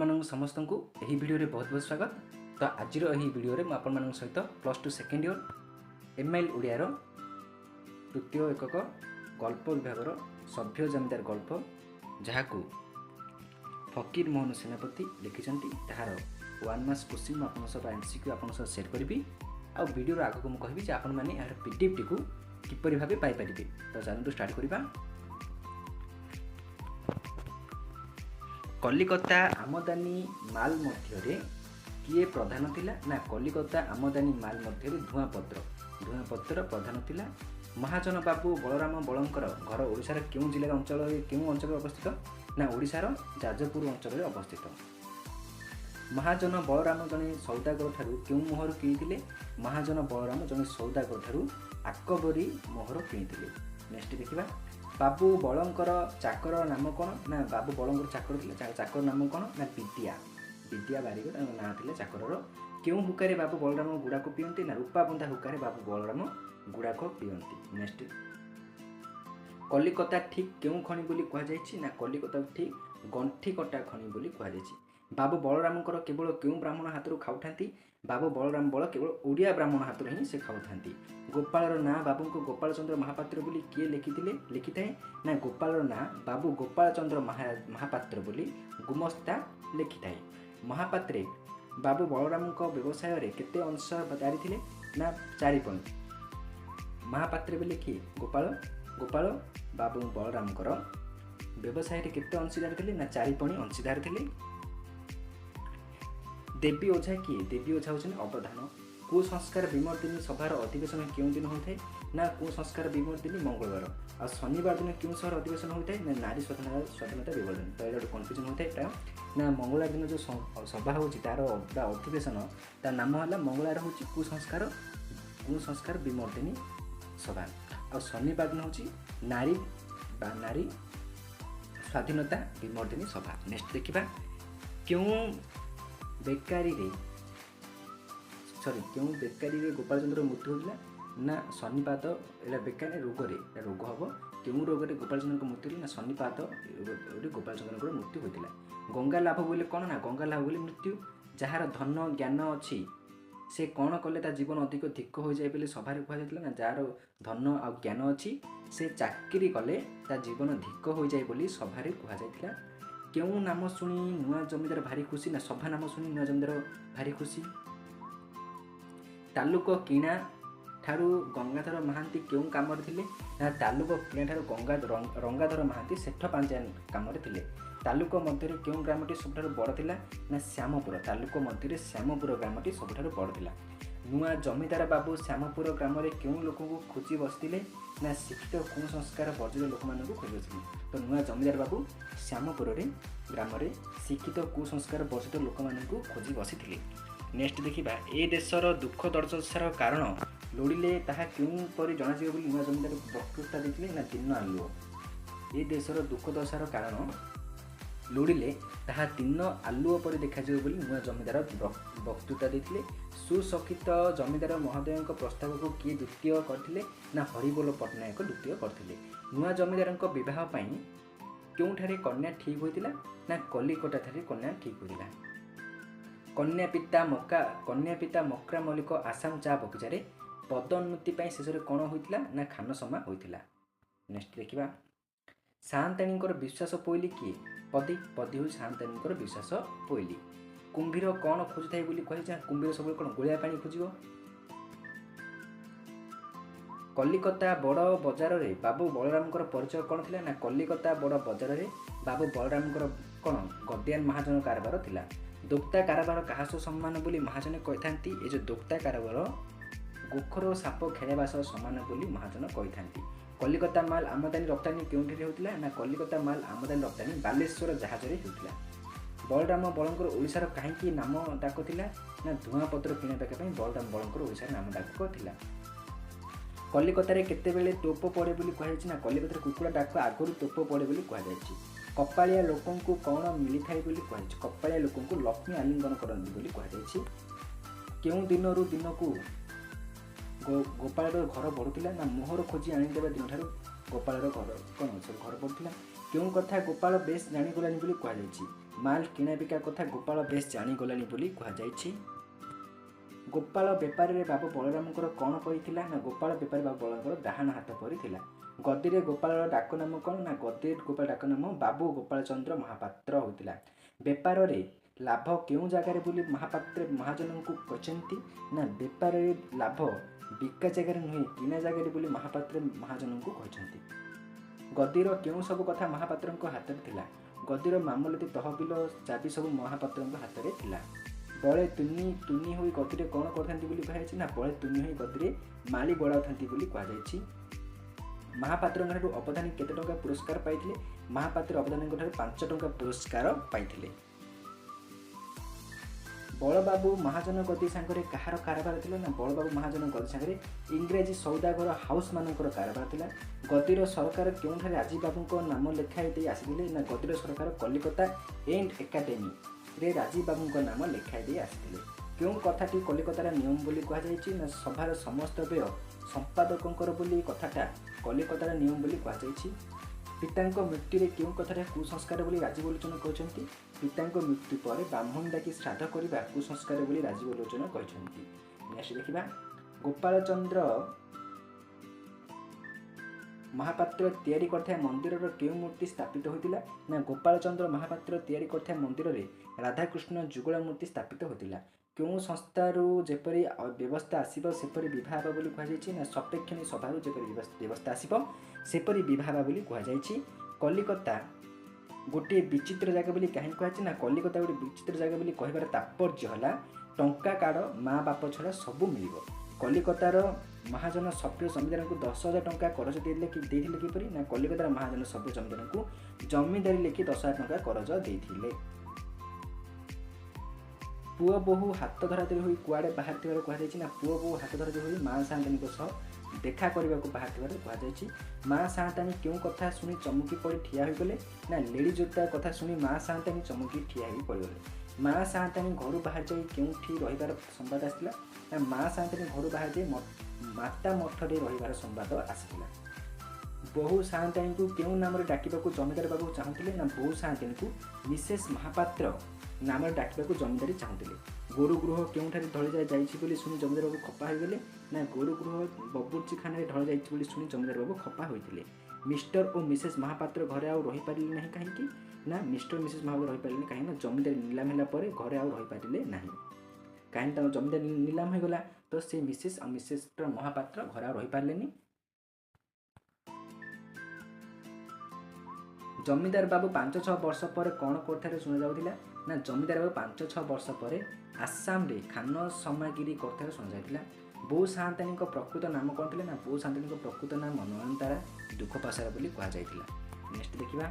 आपण समस्त को यही वीडियो रे बहुत बहुत स्वागत। तो आज यही वीडियो रे मैं आपण सहित +2 सेकेंड ईयर एमआईएल ओडिया रो तृतीय एकक गल्प विभाग सभ्य जमीदार गल्प जहाकू फकीर मोहन सेनापति लिखिं तार 1 मास क्वेश्चन मुझे एमसीक्यू आप सेयर करी आ वीडियो आग को मुझे आपण मैंने यार पीडीएफ टी किपरि भाबे पाई परिबे। तो चलतु स्टार्ट करिबा। कलिकता आमदानी माल मध्य किए प्रधान थिला ना कलिकता आमदानी माल मध्य धुआपत्र प्रधान थिला। महाजन बाबू बलराम बलंकर घर ओडिशार केउ जिल्ला अंचल अवस्थित ना ओडिशार जाजपुर अंचल अवस्थित। महाजन बलराम जने सौदागर ठारू केउ मोहर किनिथिले? महाजन बलराम जने सौदागर ठारू आकबरी मोहर किनिथिले। नेक्स्ट देखिबा। बाबू बलंकर चाकर नाम कौन ना बाबू बलंकर चाकर थिले चाकर नाम कौन ना विद्या बारिक ना थिले चाकर। केउ हुकारे बाबू बलराम गुड़ा को पियंती ना रूपा बंधा हुकारे बाबू बलराम गुड़ा को पियंती। नेक्स्ट कलिकता ठीक केउ खणी बोली कहा जायछि ना कलिकता ठीक गंठी कटा खणी बोली कहा जायछि। बाबू बलराम केवल केउ ब्राह्मण हाथरू खाऊठांती? बाबू बलराम बल केवल ओडिया ब्राह्मण हाथरू ही से खाऊठांती। गोपालर ना बाबू को गोपाल चंद्र महापात्र बोली किए लिखि थाए ना गोपालर ना बाबू गोपाल चंद्र महापात्र बोली गुमस्ता लिखि थाए। महापात्रे बाबू बलराम को व्यवसाय रे केते अंशदारी थिले ना 4 पॉइंट। महापात्रे बोले किए गोपाल बाबू बलराम व्यवसाय रे केते अंशदार थिले ना 4 पॉइंट अंशदार थिले। देवी ओझा किए? देवी ओझा होछन अवधान। कुसंस्कार विमर्दिनी सभार अधिवेशन केउं दिन होइथाय ना कुसंस्कार विमर्दिनी मंगलवार। आ शनिवार दिन केउं सभार अधिवेशन होइथाय ना नारी स्वाधीनता विवर्धन। तो एटा कन्फ्यूजन होइथाय एटा ना मंगलवार दिन जो सभा होछि तार अधिवेशन तार नाम हला मंगलवार होछि कुसंस्कार विमर्दिनी सभा आ शनिवार दिन होछि नारी स्वाधीनता विमर्दिनी सभा। नेक्स्ट देखिबा। केउं बेकारी रे गोपाल चंद्र मृत्यु होता ना शनिपात एटा बेकारी रोगरे रोग हम क्यों रोग गोपाल चंद्र मृत्यु ना शनिपात गोपाल चंद्र मृत्यु होता। गंगा लाभ बोले कौन ना गंगा लाभ बोले मृत्यु। जार धन ज्ञान अच्छी से कौन कले ता जीवन अधिक धिक्क हो जाए बोले सभारे कहुला ना जार धन आ ज्ञान अच्छी से चाकरी कले ता जीवन धिक्क हो जाए बोली सभारे कहुला। केउ नाम शुणी नुआ जमीदार भारी खुशी ना सभा नाम शुणी नुआ जमीदार भारी खुशी। तालुक किणा ठारू गंगाधर महांती केउ काम थिले ना तालुक किणा ठारू रंगाधर महांती सेठ पांचा काम थिले। तालुक मध्य केउ ग्रामटी सबठारु बड़ थिला ना श्यामपुर। तालुक मध्य श्यामपुर ग्रामटी सबठारु बड़ थिला। नुआ जमीदार बाबू श्यामपुर ग्राम रे केउ लोक को खोजी बसथिले ना शिक्षित कुसंस्कार वर्जित लोक मान खोजी बसथिले। तो नुआ जमीदार बाबू श्यामपुर ग्राम रे शिक्षित कुसंस्कार वर्जित लोक मान खोजी बसथिले। नेक्स्ट देखिबा। ए देशर दुख दर्दशार कारण लोड़िले ताहा केउ परि जणा जियो बोली नुआ जमीदार वक्तृता देथिले ना दिन आलुओ। ए देशर दुख दशार कारण लोड़िले ताहा दिन आलुओ परि देखा जियो बोली नुआ जमीदार वक्तृता देथिले। सुशक्षित जमीदार महोदय प्रस्ताव को किए द्वितीय करथिले ना हरिबोल पट्टनायक द्वितीय करथिले। नुआ जमीदार विवाह पई केउठारे कन्या ठीक होइतिला ना कलिकता ठारे कन्या ठीक होइतिला। कन्या पिता मक्रा मल्लिक आसाम चा बगीचारे पदोन्नति पई शेषरे कोन होइतिला ना खानसमा होइतिला। नेक्स्ट देखिबा। सान्ताणी विश्वास पोइली किए? पदी हो सान्ताणी विश्वास पोइली। कुंभीर कौन खोजुଥାଏ बोली कहि कुंभीर सब कौन गोलिया पानी खोजिबो। कलिकता बड़ बजार रे बाबू बलराम परिचय कौन थिला ना कलिकता बड़ बजार रे बाबू बलराम कौन गद्यान महाजन कारबार थिला। दोक्ता कारबार कहा सह सम्मान बोली महाजन कहिथांती। ए जो दोक्ता कारबार गोखर साप खेळेबा सह सम्मान बोली महाजन कहिथांती। कलिकता माल आमदानी रप्तानी केउठी होतिला ना कलिकता माल आमदानी रप्तानी बालेश्वर जहाज रे होतिला। बलराम बलंकर ओडिशार कहीं नाम डाक थिला ना धुआपत्र किणा बेका बलराम बलंकर ओडिशार नाम डाक थिला। कलिकता रे केते बेले तोप पड़े बोली कहि ना कलिकता कुकुड़ा डाक आगुरी तोप पड़े बोली कहि। कपालिया लोकन को कौन मिली थाए बोली कहि। कपालिया लोकन को लक्ष्मी आलिंगन करନ୍ତି बोली कहि। केउ दिन रु दिन को गोपाल घर बढ़ुला ना मोहर खोजी आनीदेवा दिन ठार गोपाल घर कौन घर बढ़ुला। केउ कथा गोपाल बेस जाणीगलानी बोली कहि। ମାଲ କିଣାବିକା କଥା ଗୋପାଳ ବେଶ ଜାଣିଗଲାଣି ବୋଲି କୁହାଯାଇଛି। ଗୋପାଳ ବେପାରୀରେ ବାବୁ ବଳରାମଙ୍କର କ'ଣ ପଡ଼ିଥିଲା ନା ଗୋପାଳ ବେପାରୀ ବାବୁ ବଳରାମଙ୍କର ଡାହାଣ ହାତ ପରି ଥିଲା। ଗଦିରେ ଗୋପାଳର ଡାକ ନାମ କ'ଣ ନା ଗଦିରେ ଗୋପାଳ ଡାକ ନାମ ବାବୁ ଗୋପାଳ ଚନ୍ଦ୍ର ମହାପାତ୍ର ହୋଇଥିଲା। ବେପାରରେ ଲାଭ କେଉଁ ଜାଗାରେ ବୋଲି ମହାପାତ୍ର ମହାଜନଙ୍କୁ କହିଛନ୍ତି ନା ବେପାରରେ ଲାଭ ବିକା ଜାଗାରେ ନୁହେଁ କିଣା ଜାଗାରେ ବୋଲି ମହାପାତ୍ର ମହାଜନଙ୍କୁ କହିଛନ୍ତି। ଗଦିର କେଉଁ ସବୁ କଥା ମହାପାତ୍ରଙ୍କ ହାତରେ ଥିଲା। ଗଦିର ମାମଲତି ତହବିଲ ଚାବି ସବୁ ମହାପାତ୍ରଙ୍କ ହାତରେ ଥିଲା। ବଳେ ତୁନି ହୋଇ ଗଦିରେ କ'ଣ କରିଥାନ୍ତି ବୋଲି କୁହାଯାଇଛି ନା ବଳେ ତୁନି ହୋଇ ଗଦିରେ ମାଳି ବଢ଼ାଉଥାନ୍ତି ବୋଲି କୁହାଯାଇଛି। ମହାପାତ୍ରଙ୍କଠାରୁ ଅବଧାନୀ କେତେ ଟଙ୍କା ପୁରସ୍କାର ପାଇଥିଲେ। ମହାପାତ୍ର ଅବଧାନୀଙ୍କଠାରୁ 5 ଟଙ୍କା ପୁରସ୍କାର ପାଇଥିଲେ। ବଳବାବୁ ମହାଜନ ଗଦି ସାଙ୍ଗରେ କାହାର କାରବାର ଥିଲା ନା ବଳବାବୁ ମହାଜନ ଗଦି ସାଙ୍ଗରେ ଇଂରାଜୀ ସୌଦାଗର ହାଉସ୍ ମାନଙ୍କର କାରବାର ଥିଲା। ଗଦିର ସରକାର କେଉଁଠାରେ ରାଜୀବ ବାବୁଙ୍କ ନାମ ଲେଖାଇ ଦେଇ ଆସିଥିଲେ ନା ଗଦିର ସରକାର କଲିକତା ଏଣ୍ଡ ଏକାଡେମୀରେ ରାଜୀବ ବାବୁଙ୍କ ନାମ ଲେଖାଇ ଦେଇ ଆସିଥିଲେ। କେଉଁ କଥାଟି କଲିକତାର ନିୟମ ବୋଲି କୁହାଯାଇଛି ନା ସଭାର ସମସ୍ତ ବ୍ୟୟ ସମ୍ପାଦକଙ୍କର ବୋଲି କଥାଟା କଲିକତାର ନିୟମ ବୋଲି କୁହାଯାଇଛି। ପିତାଙ୍କ ମୃତ୍ୟୁରେ କେଉଁ କଥାରେ କୁସଂସ୍କାର ବୋଲି ରାଜୀବ ଲୋଚନ କହିଛନ୍ତି। ପିତାଙ୍କ ମୃତ୍ୟୁ ପରେ ବ୍ରାହ୍ମଣ ଡାକି ଶ୍ରାଦ୍ଧ କରିବା କୁସଂସ୍କାର ବୋଲି ରାଜୀବ ଲୋଚନ କହିଛନ୍ତି। ନେକ୍ସଟ ଦେଖିବା ଗୋପାଳଚନ୍ଦ୍ର ମହାପାତ୍ର ତିଆରି କରିଥିବା ମନ୍ଦିରର କେଉଁ ମୂର୍ତ୍ତି ସ୍ଥାପିତ ହୋଇଥିଲା ନା ଗୋପାଳଚନ୍ଦ୍ର ମହାପାତ୍ର ତିଆରି କରିଥିବା ମନ୍ଦିରରେ ରାଧାକୃଷ୍ଣ ଯୁଗଳ ମୂର୍ତ୍ତି ସ୍ଥାପିତ ହୋଇଥିଲା। କେଉଁ ସଂସ୍ଥାରୁ ଯେପରି ବ୍ୟବସ୍ଥା ଆସିବ ସେପରି ବିବାହ ହେବ ବୋଲି କୁହାଯାଇଛି ନା ସପେକ୍ଷଣୀ ସଭାରୁ ଯେପରି ବ୍ୟବସ୍ଥା ଆସିବ ସେପରି ବିବାହ ହେବ ବୋଲି କୁହାଯାଇଛି। କଲିକତା ଗୋଟିଏ ବିଚିତ୍ର ଜାଗା ବୋଲି କାହିଁକି କୁହାଯାଇଛି ନା କଲିକତା ଗୋଟେ ବିଚିତ୍ର ଜାଗା ବୋଲି କହିବାର ତାତ୍ପର୍ଯ୍ୟ ହେଲା ଟଙ୍କା କାର୍ଡ଼ ମା ବାପ ଛଡ଼ା ସବୁ ମିଳିବ। କଲିକତାର ମହାଜନ ସଭ୍ୟ ଜମିଦାରଙ୍କୁ 10,000 ଟଙ୍କା କରଜ ଦେଇଥିଲେ କିପରି ନା କଲିକତାର ମହାଜନ ସଭ୍ୟ ଜମିଦାରଙ୍କୁ ଜମିଦାରୀ ଲେଖି 10,000 ଟଙ୍କା କରଜ ଦେଇଥିଲେ। ପୁଅ ବୋହୂ ହାତ ଧରାଧରି ହୋଇ କୁଆଡ଼େ ବାହାରିଥିବାର କୁହାଯାଇଛି ନା ପୁଅ ବୋହୂ ହାତ ଧରାଧରି ହୋଇ ମା ସାଆନ୍ତାଣୀଙ୍କ ସହ ଦେଖା କରିବାକୁ ବାହାରିଥିବାର କୁହାଯାଇଛି। ମା ସାଆନ୍ତାଣୀ କେଉଁ କଥା ଶୁଣି ଚମକି ପଡ଼ି ଠିଆ ହୋଇଗଲେ ନା ଲେଡ଼ି ଜୋତା କଥା ଶୁଣି ମା ସାଆନ୍ତାଣୀ ଚମକି ଠିଆ ହୋଇ ପଡ଼ିଗଲେ। ମା ସାଆନ୍ତାଣୀ ଘରୁ ବାହାରି ଯାଇ କେଉଁଠି ରହିବାର ସମ୍ବାଦ ଆସିଥିଲା ନା ମା ସାଆନ୍ତାଣୀ ଘରୁ ବାହାରି ଯାଇ ମାତା ମଠରେ ରହିବାର ସମ୍ବାଦ ଆସିଥିଲା। ବୋହୂ ସାଆନ୍ତାଣୀଙ୍କୁ କେଉଁ ନାମରେ ଡାକିବାକୁ ଜମିଦାର ବାବୁ ଚାହୁଁଥିଲେ ନା ବୋହୂ ସାଆନ୍ତାଣୀଙ୍କୁ ମିସେସ୍ ମହାପାତ୍ର ନାମରେ ଡାକିବାକୁ ଜମିଦାରୀ ଚାହୁଁଥିଲେ। ଗୋରୁ ଗୃହ କେଉଁଠାରେ ଢଳି ଯାଇଛି ବୋଲି ଶୁଣି ଜମିଦାର ବାବୁ ଖପା ହୋଇଗଲେ ନା ଗୋରୁ ଗୃହ ବବୁର୍ଚିଖାନାରେ ଢଳି ଯାଇଛି ବୋଲି ଶୁଣି ଜମିଦାର ବାବୁ ଖପା ହୋଇଥିଲେ। ମିଷ୍ଟର ଓ ମିସେସ୍ ମହାପାତ୍ର ଘରେ ଆଉ ରହିପାରିଲେ ନାହିଁ କାହିଁକି ନା ମିଷ୍ଟର ମିସେସ୍ ମହାପାତ୍ର ରହିପାରିଲେ କାହିଁକି ନା ଜମିଦାରୀ ନିଲାମ ହେଲା ପରେ ଘରେ ଆଉ ରହିପାରିଲେ ନାହିଁ। କାହିଁକି ତାଙ୍କ ଜମିଦାରୀ ନିଲାମ ହୋଇଗଲା ତ ସେ ମିସେସ୍ ଆଉ ମିସେସ୍ର ମହାପାତ୍ର ଘରେ ଆଉ ରହିପାରିଲେନି। ଜମିଦାର ବାବୁ 5-6 ବର୍ଷ ପରେ କ'ଣ କରୁଥିଲେ ଶୁଣାଯାଉଥିଲା ନା ଜମିଦାର ବାବୁ 5-6 ବର୍ଷ ପରେ ଆସାମରେ ଖାନ ସମାଗିରି କରୁଥିବା ଶୁଣାଯାଇଥିଲା। ବୋହୂ ସାଆନ୍ତାଣୀଙ୍କ ପ୍ରକୃତ ନାମ କ'ଣ ଥିଲା ନା ବୋହୂ ସାଆନ୍ତାଣୀଙ୍କ ପ୍ରକୃତ ନାମ ନୟନତାରା ଦୁଃଖପାସାର ବୋଲି କୁହାଯାଇଥିଲା। ନେକ୍ସଟ ଦେଖିବା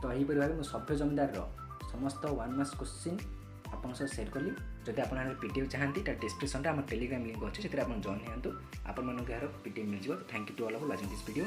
ତ ଏହିପରି ଭାବେ ମୁଁ ସଭ୍ୟ ଜମିଦାରର ସମସ୍ତ 1 ମାର୍କ୍ସ କ୍ୱେଶ୍ଚିନ୍ ଆପଣଙ୍କ ସହ ସେୟାର କଲି। ଯଦି ଆପଣ PDF ଚାହାନ୍ତି ତା ଡିସ୍କ୍ରିପ୍ସନରେ ଆମ ଟେଲିଗ୍ରାମ ଲିଙ୍କ୍ ଅଛି ସେଥିରେ ଆପଣ ଜଏନ୍ ହୁଅନ୍ତୁ। ଆପଣମାନଙ୍କୁ ଏହାର PDF ମିଳିଯିବ। Thank you to all of watching this video.